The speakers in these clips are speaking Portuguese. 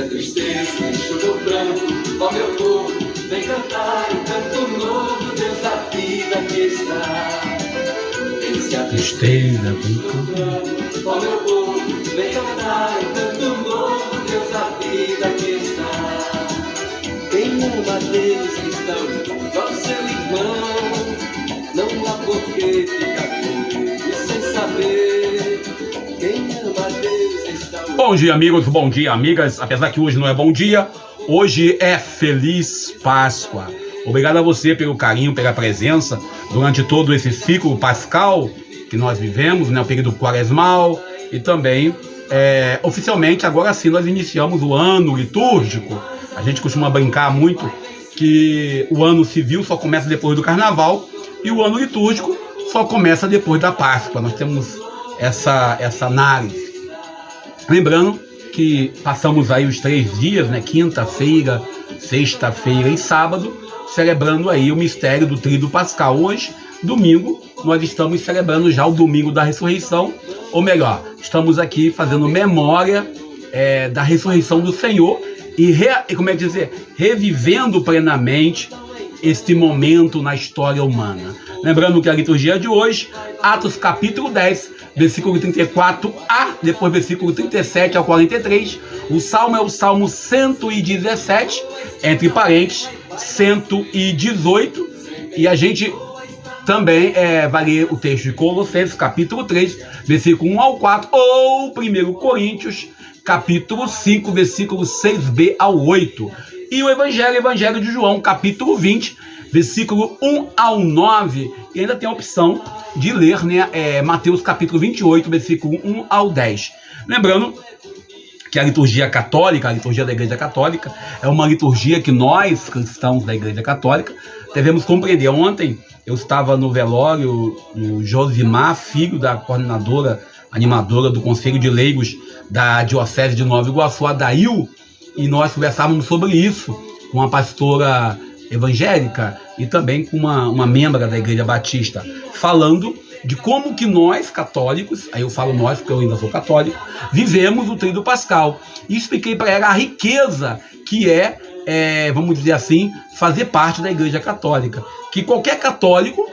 a tristeza, enxuga o pranto, ó meu povo, vem cantar um canto novo, Deus da vida aqui está. Vence a tristeza, enxuga o pranto, ó meu povo, vem cantar um canto novo, Deus da vida aqui está. Quem ama a Deus está junto ao seu irmão, não há por que ficar com medo sem saber. Quem ama a Deus está junto. Bom dia, amigos, bom dia, amigas. Apesar que hoje não é bom dia, hoje é Feliz Páscoa. Obrigado a você pelo carinho, pela presença durante todo esse ciclo pascal que nós vivemos, né, o período quaresmal, e também, oficialmente, agora sim, nós iniciamos o ano litúrgico. A gente costuma brincar muito que o ano civil só começa depois do carnaval e o ano litúrgico só começa depois da Páscoa. Nós temos essa análise. Lembrando que passamos aí os 3 dias, né? Quinta-feira, sexta-feira e sábado, celebrando aí o mistério do Tríduo Pascal. Hoje, domingo, nós estamos celebrando já o domingo da ressurreição, ou melhor, estamos aqui fazendo memória da ressurreição do Senhor e revivendo plenamente este momento na história humana. Lembrando que a liturgia de hoje, Atos capítulo 10, versículo 34a, depois versículo 37 ao 43, o salmo é o salmo 117, entre parênteses, 118, e a gente também vai ler o texto de Colossenses, capítulo 3, versículo 1 ao 4, ou 1 Coríntios, capítulo 5, versículo 6b ao 8. E o Evangelho de João, capítulo 20, versículo 1 ao 9. E ainda tem a opção de ler, né, Mateus, capítulo 28, versículo 1 ao 10. Lembrando que a liturgia católica, a liturgia da Igreja Católica, é uma liturgia que nós, cristãos da Igreja Católica, devemos compreender. Ontem eu estava no velório do Josimar, filho da coordenadora, animadora do Conselho de Leigos da Diocese de Nova Iguaçu, Adail, e nós conversávamos sobre isso com a pastora evangélica e também com uma membra da Igreja Batista, falando de como que nós, católicos, aí eu falo nós porque eu ainda sou católico, vivemos o Tríduo Pascal. E expliquei para ela a riqueza que vamos dizer assim, fazer parte da Igreja Católica. Que qualquer católico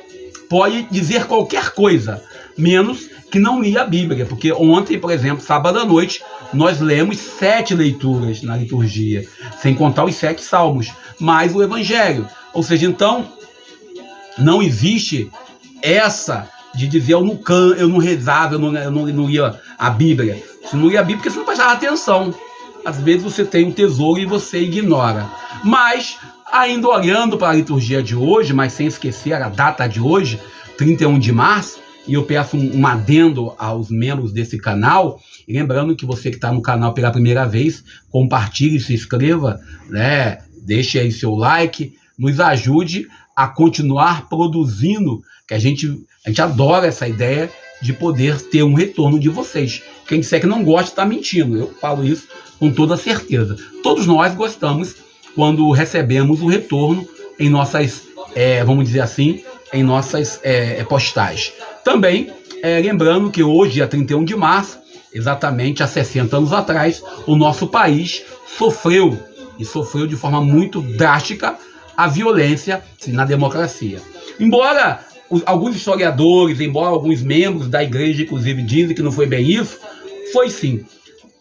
pode dizer qualquer coisa, menos que não lia a Bíblia, porque ontem, por exemplo, sábado à noite, nós lemos 7 leituras na liturgia, sem contar os 7 salmos, mais o Evangelho. Ou seja, então, não existe essa de dizer eu não rezava, eu não lia a Bíblia. Você não lia a Bíblia porque você não prestava atenção. Às vezes você tem um tesouro e você ignora. Mas, ainda olhando para a liturgia de hoje, mas sem esquecer a data de hoje, 31 de março, e eu peço um adendo aos membros desse canal, e lembrando que você que está no canal pela primeira vez, compartilhe, se inscreva, né? Deixe aí seu like, nos ajude a continuar produzindo, que a gente adora essa ideia de poder ter um retorno de vocês. Quem disser que não gosta está mentindo, eu falo isso com toda certeza. Todos nós gostamos quando recebemos o retorno em nossas, vamos dizer assim, em nossas postais. Também, lembrando que hoje, dia 31 de março, exatamente há 60 anos atrás, o nosso país sofreu de forma muito drástica a violência na democracia. Embora alguns historiadores, embora alguns membros da igreja, inclusive, dizem que não foi bem isso, foi sim.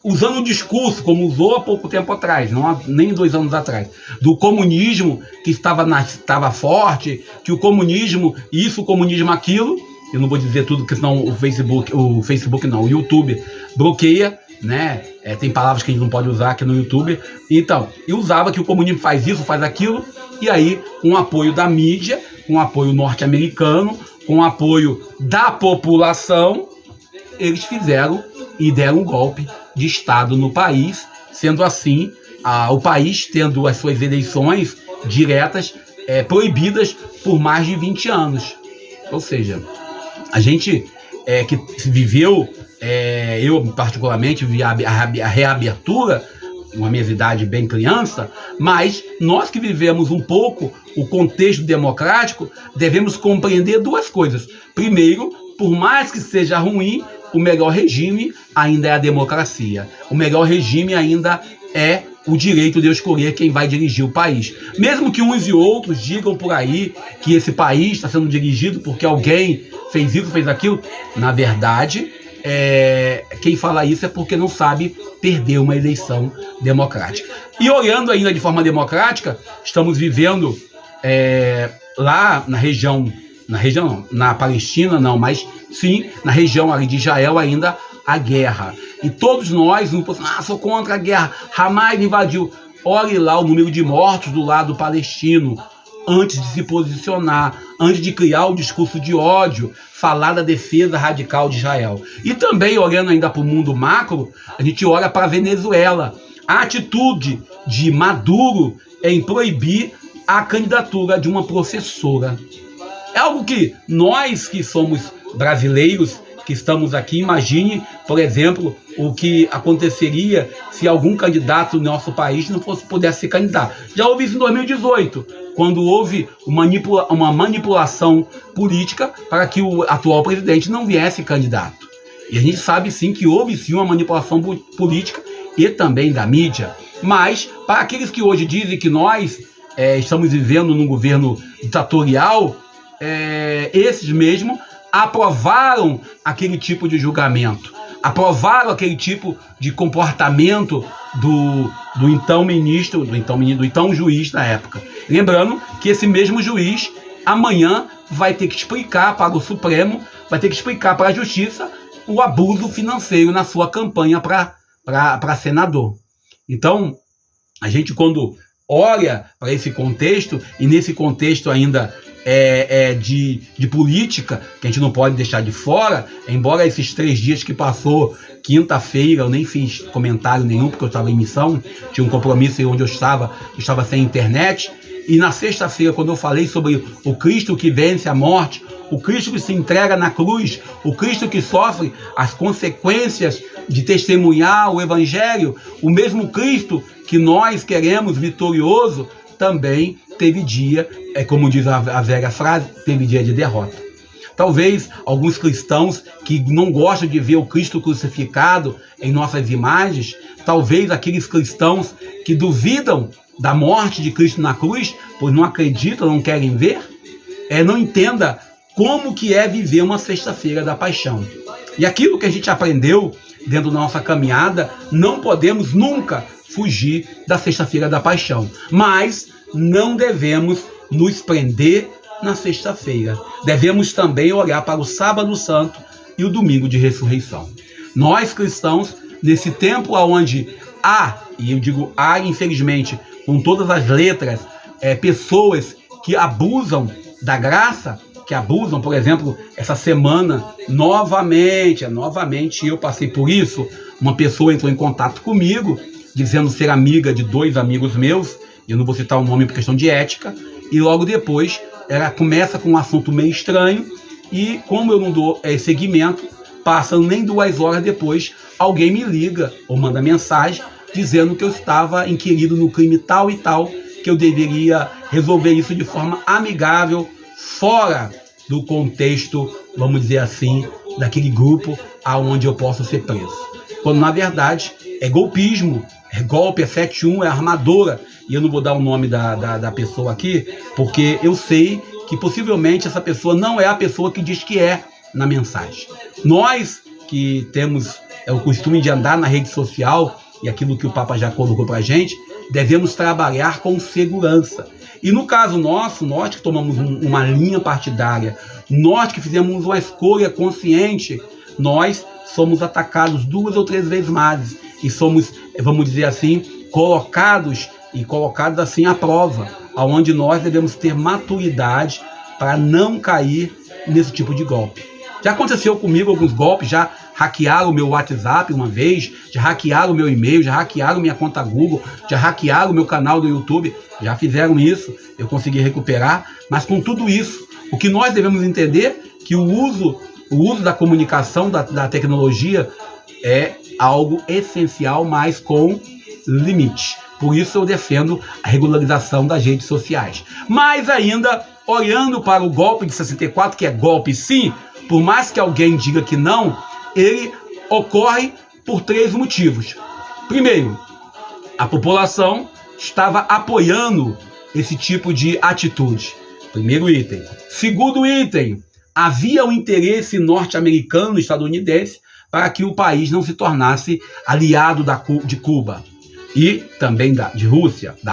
Usando o discurso, como usou há pouco tempo atrás, não há nem 2 anos atrás, do comunismo que estava forte, que o comunismo isso, o comunismo aquilo. Eu não vou dizer tudo, porque senão o YouTube bloqueia, né? Tem palavras que a gente não pode usar aqui no YouTube. Então, e usava que o comunismo faz isso, faz aquilo, e aí, com o apoio da mídia, com o apoio norte-americano, com o apoio da população, eles fizeram e deram um golpe de Estado no país, sendo assim, o país tendo as suas eleições diretas proibidas por mais de 20 anos. Ou seja, a gente que viveu, eu particularmente vi a reabertura, uma minha idade bem criança, mas nós que vivemos um pouco o contexto democrático, devemos compreender 2 coisas. Primeiro, por mais que seja ruim, o melhor regime ainda é a democracia. O melhor regime ainda é o direito de eu escolher quem vai dirigir o país. Mesmo que uns e outros digam por aí que esse país está sendo dirigido porque alguém fez isso, fez aquilo, na verdade, quem fala isso é porque não sabe perder uma eleição democrática. E olhando ainda de forma democrática, estamos vivendo lá na Palestina não, mas sim, na região ali de Israel ainda a guerra. E todos nós, sou contra a guerra, Hamas invadiu. Olhe lá o número de mortos do lado palestino, antes de se posicionar, antes de criar o discurso de ódio, falar da defesa radical de Israel. E também, olhando ainda para o mundo macro, a gente olha para a Venezuela. A atitude de Maduro em proibir a candidatura de uma professora. É algo que nós que somos brasileiros, que estamos aqui, imagine, por exemplo, o que aconteceria se algum candidato do nosso país não pudesse ser candidato. Já houve isso em 2018, quando houve uma manipulação política para que o atual presidente não viesse candidato. E a gente sabe sim que houve sim uma manipulação política e também da mídia. Mas, para aqueles que hoje dizem que nós estamos vivendo num governo ditatorial, esses mesmo aprovaram aquele tipo de julgamento, aprovaram aquele tipo de comportamento do então juiz na época. Lembrando que esse mesmo juiz amanhã vai ter que explicar para o Supremo, vai ter que explicar para a Justiça o abuso financeiro na sua campanha para senador. Então, a gente quando olha para esse contexto, e nesse contexto ainda de política, que a gente não pode deixar de fora, embora esses 3 dias que passou, quinta-feira, eu nem fiz comentário nenhum, porque eu estava em missão, tinha um compromisso onde eu estava sem internet, e na sexta-feira, quando eu falei sobre o Cristo que vence a morte, o Cristo que se entrega na cruz, o Cristo que sofre as consequências de testemunhar o Evangelho, o mesmo Cristo que nós queremos vitorioso, também teve dia, como diz a velha frase, teve dia de derrota. Talvez alguns cristãos que não gostam de ver o Cristo crucificado em nossas imagens, talvez aqueles cristãos que duvidam da morte de Cristo na cruz, pois não acreditam, não querem ver, não entenda como que é viver uma sexta-feira da paixão. E aquilo que a gente aprendeu dentro da nossa caminhada, não podemos nunca fugir da sexta-feira da paixão. Mas não devemos nos prender na sexta-feira. Devemos também olhar para o sábado santo e o domingo de ressurreição. Nós cristãos, nesse tempo onde e eu digo infelizmente, com todas as letras, pessoas que abusam da graça, que abusam, por exemplo, essa semana, novamente eu passei por isso, uma pessoa entrou em contato comigo, dizendo ser amiga de 2 amigos meus, eu não vou citar o nome por questão de ética, e logo depois ela começa com um assunto meio estranho, e como eu não dou seguimento, passam nem 2 horas depois, alguém me liga ou manda mensagem dizendo que eu estava inquirido no crime tal e tal, que eu deveria resolver isso de forma amigável, fora do contexto, vamos dizer assim, daquele grupo aonde eu posso ser preso. Quando na verdade é golpismo, é golpe, é 71, é armadora, e eu não vou dar o nome da pessoa aqui, porque eu sei que possivelmente essa pessoa não é a pessoa que diz que é na mensagem. Nós que temos o costume de andar na rede social, e aquilo que o Papa já colocou para a gente, devemos trabalhar com segurança. E no caso nosso, nós que tomamos uma linha partidária, nós que fizemos uma escolha consciente, nós somos atacados 2 ou 3 vezes mais e somos, vamos dizer assim, colocados assim à prova, aonde nós devemos ter maturidade para não cair nesse tipo de golpe. Já aconteceu comigo alguns golpes, já hackearam o meu WhatsApp uma vez, já hackearam o meu e-mail, já hackearam minha conta Google, já hackearam o meu canal do YouTube, já fizeram isso, eu consegui recuperar, mas com tudo isso, o que nós devemos entender que o uso da comunicação, da tecnologia é algo essencial, mas com limite. Por isso eu defendo a regularização das redes sociais. Mas ainda, olhando para o golpe de 64, que é golpe sim, por mais que alguém diga que não, ele ocorre por 3 motivos. Primeiro, A população estava apoiando esse tipo de atitude. Primeiro item. Segundo item, havia um interesse norte-americano e estadunidense para que o país não se tornasse aliado de Cuba e também da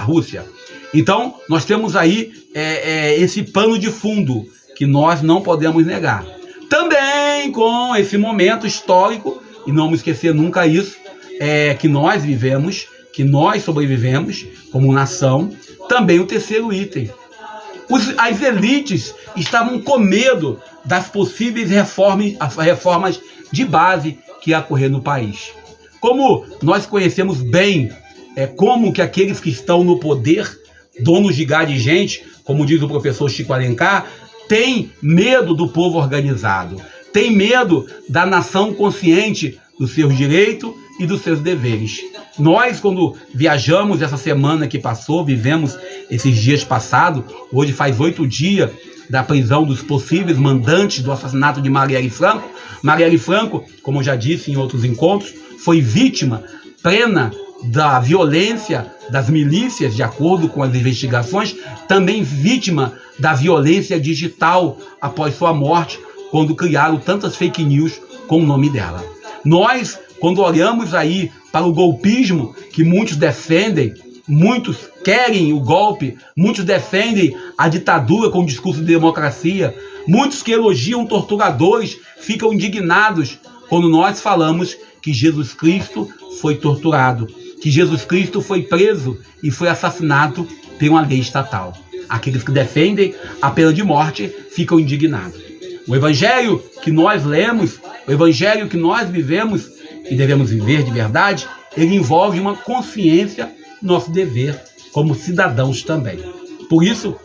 Rússia. Então, nós temos aí esse pano de fundo que nós não podemos negar. Também com esse momento histórico, e não vamos esquecer nunca isso, que nós vivemos, que nós sobrevivemos como nação. Também o terceiro item. As elites estavam com medo das possíveis reformas de base que ia ocorrer no país. Como nós conhecemos bem como que aqueles que estão no poder, donos de gado e gente, como diz o professor Chico Alencar, têm medo do povo organizado, têm medo da nação consciente dos seus direitos e dos seus deveres. Nós, quando viajamos essa semana que passou, vivemos esses dias passados, hoje faz 8 dias da prisão dos possíveis mandantes do assassinato de Marielle Franco. Marielle Franco, como eu já disse em outros encontros, foi vítima plena da violência das milícias, de acordo com as investigações, também vítima da violência digital após sua morte, quando criaram tantas fake news com o nome dela. Nós, quando olhamos aí para o golpismo que muitos defendem, muitos querem o golpe, muitos defendem a ditadura com o discurso de democracia, muitos que elogiam torturadores ficam indignados quando nós falamos que Jesus Cristo foi torturado, que Jesus Cristo foi preso e foi assassinado por uma lei estatal. Aqueles que defendem a pena de morte ficam indignados. O evangelho que nós lemos, o evangelho que nós vivemos e devemos viver de verdade, ele envolve uma consciência, nosso dever como cidadãos também. Por isso,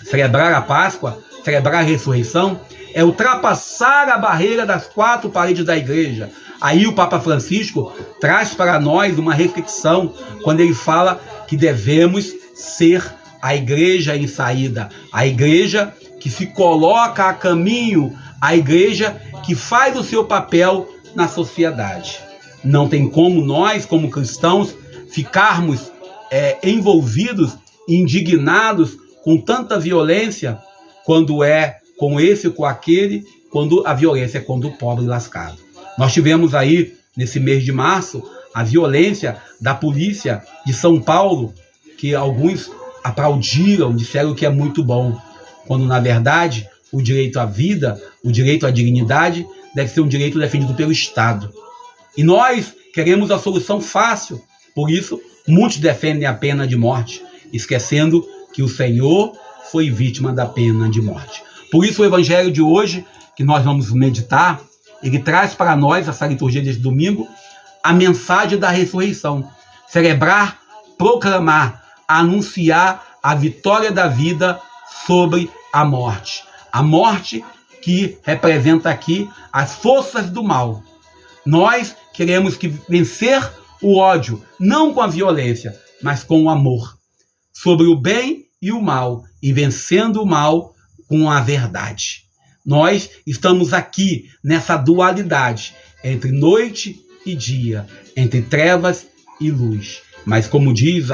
celebrar a Páscoa, celebrar a ressurreição, é ultrapassar a barreira das 4 paredes da igreja. Aí o Papa Francisco traz para nós uma reflexão quando ele fala que devemos ser a igreja em saída, a igreja que se coloca a caminho, a igreja que faz o seu papel na sociedade. Não tem como nós, como cristãos, ficarmos envolvidos, indignados com tanta violência, quando é com esse ou com aquele, quando a violência é contra o pobre lascado. Nós tivemos aí, nesse mês de março, a violência da polícia de São Paulo, que alguns aplaudiram, disseram que é muito bom, quando na verdade o direito à vida, o direito à dignidade deve ser um direito defendido pelo Estado. E nós queremos a solução fácil, por isso muitos defendem a pena de morte, esquecendo que o Senhor foi vítima da pena de morte. Por isso o evangelho de hoje, que nós vamos meditar, ele traz para nós, essa liturgia deste domingo, a mensagem da ressurreição. Celebrar, proclamar, anunciar a vitória da vida sobre a morte. A morte que representa aqui as forças do mal. Nós queremos vencer o ódio, não com a violência, mas com o amor, sobre o bem e o mal, e vencendo o mal com a verdade. Nós estamos aqui nessa dualidade entre noite e dia, entre trevas e luz. Mas como diz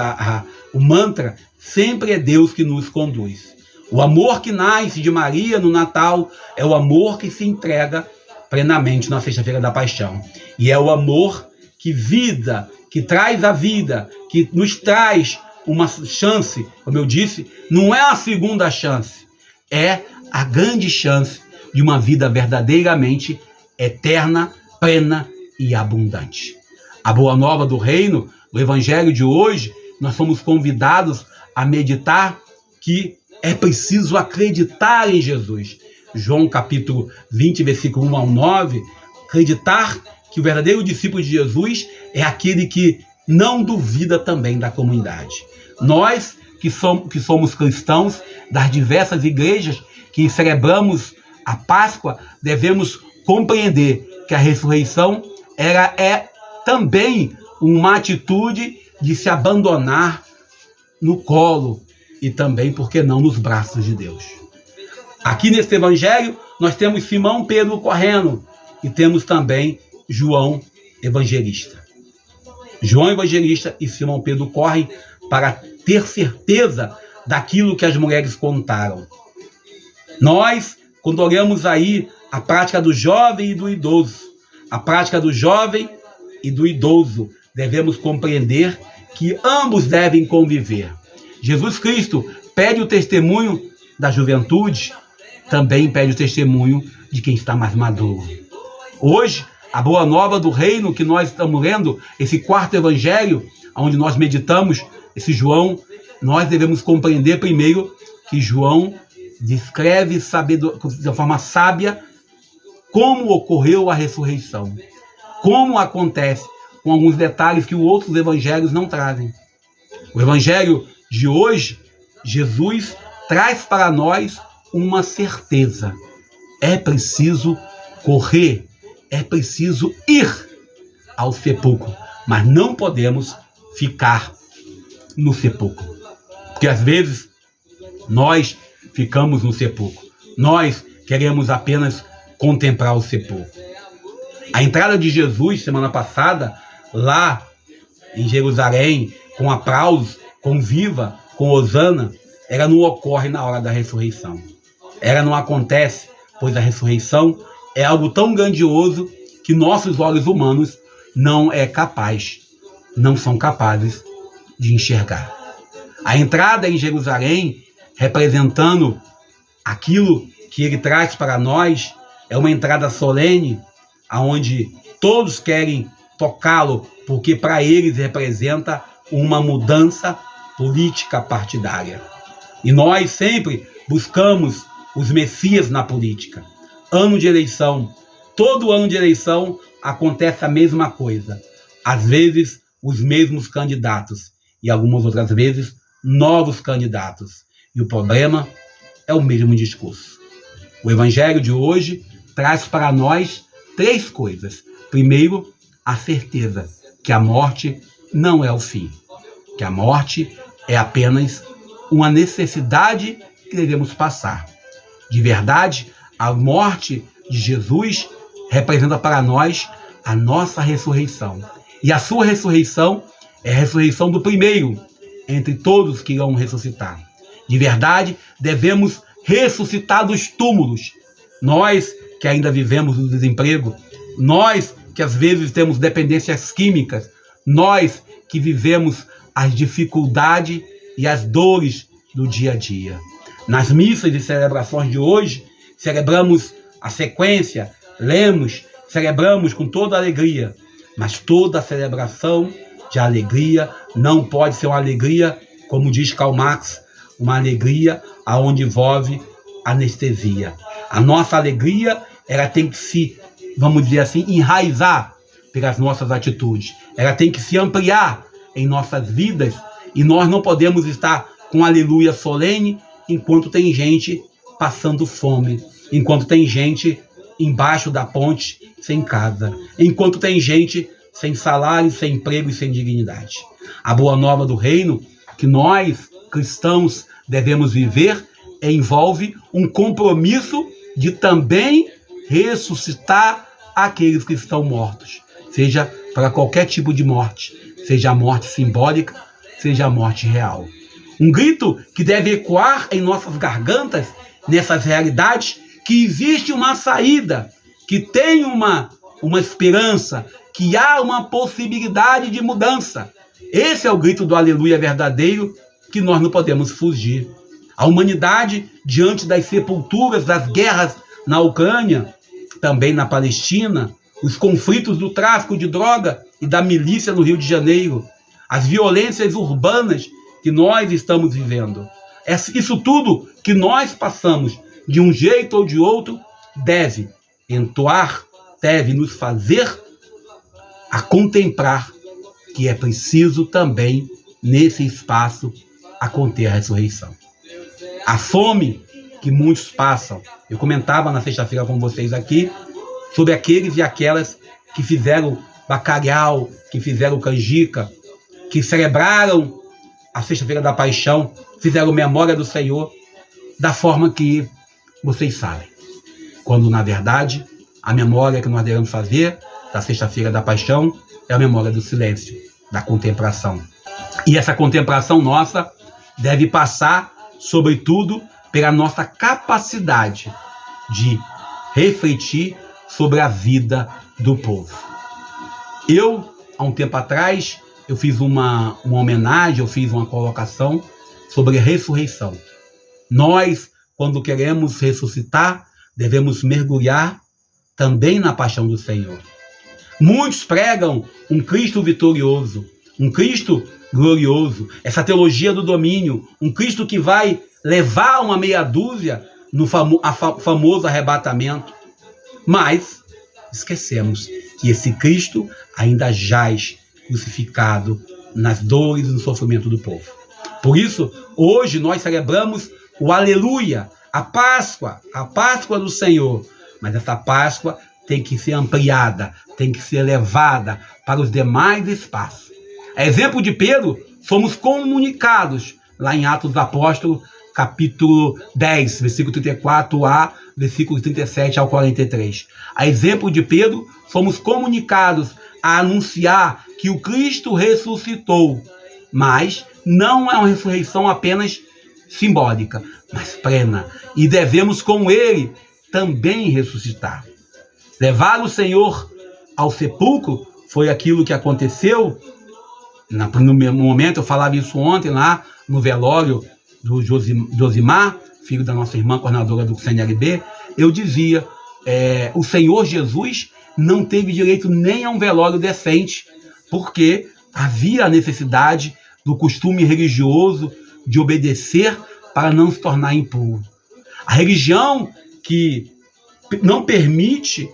o mantra, sempre é Deus que nos conduz. O amor que nasce de Maria no Natal é o amor que se entrega plenamente na Sexta-feira da Paixão. E é o amor que traz a vida, que nos traz uma chance, como eu disse, não é a segunda chance, é a grande chance de uma vida verdadeiramente eterna, plena e abundante. A boa nova do reino, o evangelho de hoje, nós somos convidados a meditar que é preciso acreditar em Jesus. João capítulo 20, versículo 1 ao 9, acreditar que o verdadeiro discípulo de Jesus é aquele que não duvida também da comunidade. Nós que somos cristãos das diversas igrejas que celebramos a Páscoa, devemos compreender que a ressurreição é também uma atitude de se abandonar no colo e também, por que não, nos braços de Deus. Aqui neste evangelho, nós temos Simão Pedro correndo e temos também João evangelista. João Evangelista e Simão Pedro correm para ter certeza daquilo que as mulheres contaram. Nós, quando olhamos aí a prática do jovem e do idoso, a prática do jovem e do idoso, devemos compreender que ambos devem conviver. Jesus Cristo pede o testemunho da juventude, também pede o testemunho de quem está mais maduro. Hoje, a boa nova do reino que nós estamos lendo, esse quarto evangelho, onde nós meditamos, esse João, nós devemos compreender primeiro que João descreve de forma sábia como ocorreu a ressurreição, como acontece, com alguns detalhes que os outros evangelhos não trazem. O evangelho de hoje, Jesus traz para nós uma certeza. É preciso correr, é preciso ir ao sepulcro, mas não podemos ficar no sepulcro. Porque às vezes nós ficamos no sepulcro. Nós queremos apenas contemplar o sepulcro. A entrada de Jesus semana passada, lá em Jerusalém, com aplausos, com viva, com hosana, ela não ocorre na hora da ressurreição. Ela não acontece, pois a ressurreição é algo tão grandioso que nossos olhos humanos não são capazes de enxergar. A entrada em Jerusalém, representando aquilo que ele traz para nós, é uma entrada solene, onde todos querem tocá-lo, porque para eles representa uma mudança política partidária. E nós sempre buscamos os messias na política. Ano de eleição, todo ano de eleição acontece a mesma coisa. Às vezes, os mesmos candidatos e algumas outras vezes, novos candidatos. E o problema é o mesmo discurso. O evangelho de hoje traz para nós 3 coisas. Primeiro, a certeza que a morte não é o fim, que a morte é apenas uma necessidade que devemos passar. De verdade, a morte de Jesus representa para nós a nossa ressurreição. E a sua ressurreição é a ressurreição do primeiro entre todos que irão ressuscitar. De verdade, devemos ressuscitar dos túmulos. Nós que ainda vivemos no desemprego, nós que às vezes temos dependências químicas, nós que vivemos as dificuldades e as dores do dia a dia. Nas missas e celebrações de hoje, celebramos a sequência, lemos, celebramos com toda alegria, mas toda celebração de alegria não pode ser uma alegria, como diz Karl Marx, uma alegria aonde envolve anestesia. A nossa alegria, ela tem que se, vamos dizer assim, enraizar pelas nossas atitudes. Ela tem que se ampliar em nossas vidas e nós não podemos estar com aleluia solene enquanto tem gente passando fome, enquanto tem gente embaixo da ponte sem casa, enquanto tem gente sem salário, sem emprego e sem dignidade. A boa nova do reino que nós, cristãos, devemos viver envolve um compromisso de também ressuscitar aqueles que estão mortos, seja para qualquer tipo de morte, seja a morte simbólica, seja a morte real. Um grito que deve ecoar em nossas gargantas, nessas realidades, que existe uma saída, que tem uma esperança, que há uma possibilidade de mudança. Esse é o grito do aleluia verdadeiro que nós não podemos fugir. A humanidade, diante das sepulturas, das guerras na Ucrânia, também na Palestina, os conflitos do tráfico de droga e da milícia no Rio de Janeiro, as violências urbanas que nós estamos vivendo. Isso tudo que nós passamos, de um jeito ou de outro, deve entoar, deve nos fazer a contemplar que é preciso também, nesse espaço, acontecer a ressurreição. A fome que muitos passam. Eu comentava na sexta-feira com vocês aqui sobre aqueles e aquelas que fizeram bacalhau, que fizeram canjica, que celebraram a sexta-feira da paixão, fizeram memória do Senhor da forma que vocês sabem. Quando, na verdade, a memória que nós devemos fazer da sexta-feira da paixão é a memória do silêncio. da contemplação. E essa contemplação nossa deve passar, sobretudo, pela nossa capacidade de refletir sobre a vida do povo. Eu, há um tempo atrás, eu fiz uma homenagem, eu fiz uma colocação sobre ressurreição. Nós, quando queremos ressuscitar, devemos mergulhar também na paixão do Senhor. Muitos pregam um Cristo vitorioso, um Cristo glorioso, essa teologia do domínio, um Cristo que vai levar uma meia dúzia no famoso arrebatamento. Mas esquecemos que esse Cristo ainda jaz crucificado nas dores e no sofrimento do povo. Por isso, hoje nós celebramos o Aleluia, a Páscoa do Senhor. Mas essa Páscoa tem que ser ampliada, tem que ser levada para os demais espaços. A exemplo de Pedro, somos comunicados lá em Atos dos Apóstolos, capítulo 10, versículo 34a, versículo 37 ao 43. A exemplo de Pedro, somos comunicados a anunciar que o Cristo ressuscitou, mas não é uma ressurreição apenas simbólica, mas plena, e devemos com ele também ressuscitar. Levar o Senhor ao sepulcro foi aquilo que aconteceu. No momento, eu falava isso ontem lá no velório do Josimar, filho da nossa irmã coordenadora do CNLB. Eu dizia, o Senhor Jesus não teve direito nem a um velório decente, porque havia a necessidade do costume religioso de obedecer para não se tornar impuro. A religião que não permite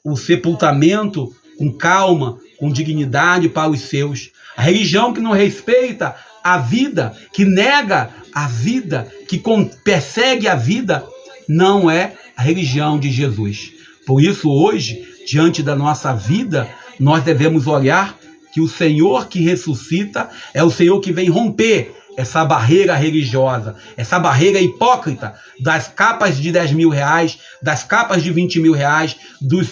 o sepultamento com calma, com dignidade para os seus. A religião que não respeita a vida, que nega a vida, que persegue a vida, não é a religião de Jesus. Por isso, hoje, diante da nossa vida, nós devemos olhar que o Senhor que ressuscita é o Senhor que vem romper essa barreira religiosa, essa barreira hipócrita das capas de 10 mil reais, das capas de 20 mil reais,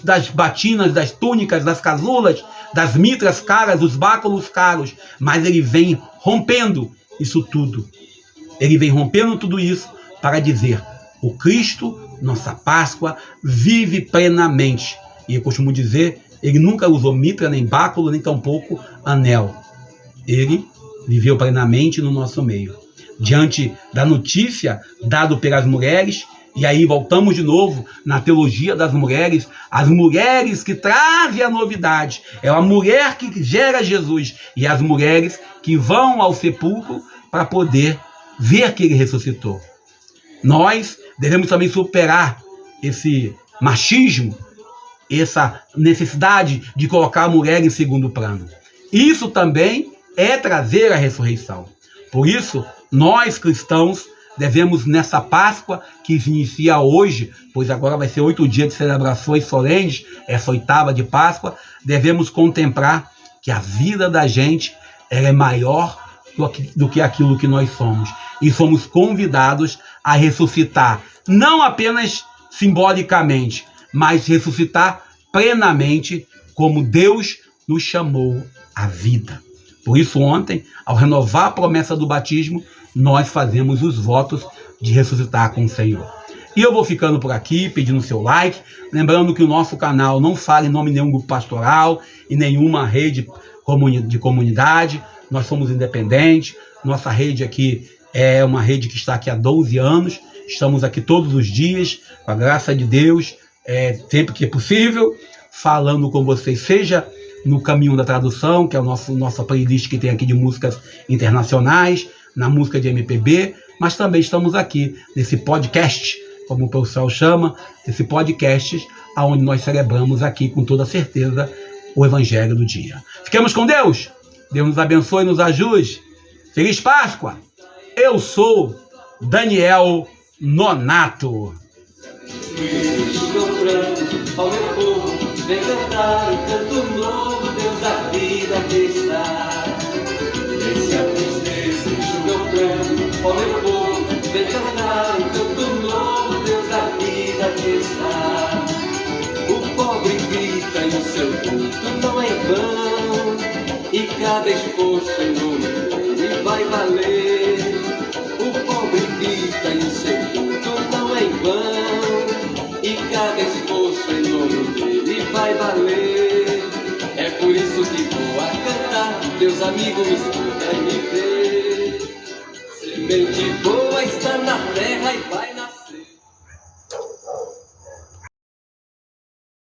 das batinas, das túnicas, das casulas, das mitras caras, dos báculos caros. Mas ele vem rompendo isso tudo. Ele vem rompendo tudo isso para dizer: o Cristo, nossa Páscoa, vive plenamente. E eu costumo dizer, ele nunca usou mitra, nem báculo, nem tampouco anel. Ele viveu plenamente no nosso meio. Diante da notícia dada pelas mulheres, e aí voltamos de novo na teologia das mulheres, as mulheres que trazem a novidade, é a mulher que gera Jesus, e as mulheres que vão ao sepulcro para poder ver que ele ressuscitou. Nós devemos também superar esse machismo, essa necessidade de colocar a mulher em segundo plano. Isso também é trazer a ressurreição. Por isso, nós cristãos devemos, nessa Páscoa que se inicia hoje, pois agora vai ser 8 dias de celebrações solenes, essa 8ª de Páscoa, devemos contemplar que a vida da gente ela é maior do que aquilo que nós somos. E somos convidados a ressuscitar, não apenas simbolicamente, mas ressuscitar plenamente, como Deus nos chamou à vida. Por isso, ontem, ao renovar a promessa do batismo, nós fazemos os votos de ressuscitar com o Senhor. E eu vou ficando por aqui, pedindo seu like, lembrando que o nosso canal não fala em nome de nenhum grupo pastoral e nenhuma rede de comunidade. Nós somos independentes, nossa rede aqui é uma rede que está aqui há 12 anos, estamos aqui todos os dias, com a graça de Deus, sempre que é possível, falando com vocês, seja no caminho da tradução, que é nossa playlist que tem aqui de músicas internacionais, na música de MPB, mas também estamos aqui nesse podcast, como o pessoal chama, esse podcast onde nós celebramos aqui com toda certeza o Evangelho do dia. Fiquemos com Deus! Deus nos abençoe e nos ajude. Feliz Páscoa! Eu sou Daniel Nonato. Ao meu povo, vem cantar o canto novo, Deus da vida que está. Desce a tristeza, enxuga o pranto. Ao meu povo, vem cantar o canto novo, Deus da vida que está. O pobre grita e o seu culto não é em vão. e cada esforço em nome dele vai valer. O pobre grita e o seu luto não é em vão, e cada esforço em nome dele vai valer. É por isso que vou a cantar, Deus amigo me escuta e me vê. Semente boa está na terra e vai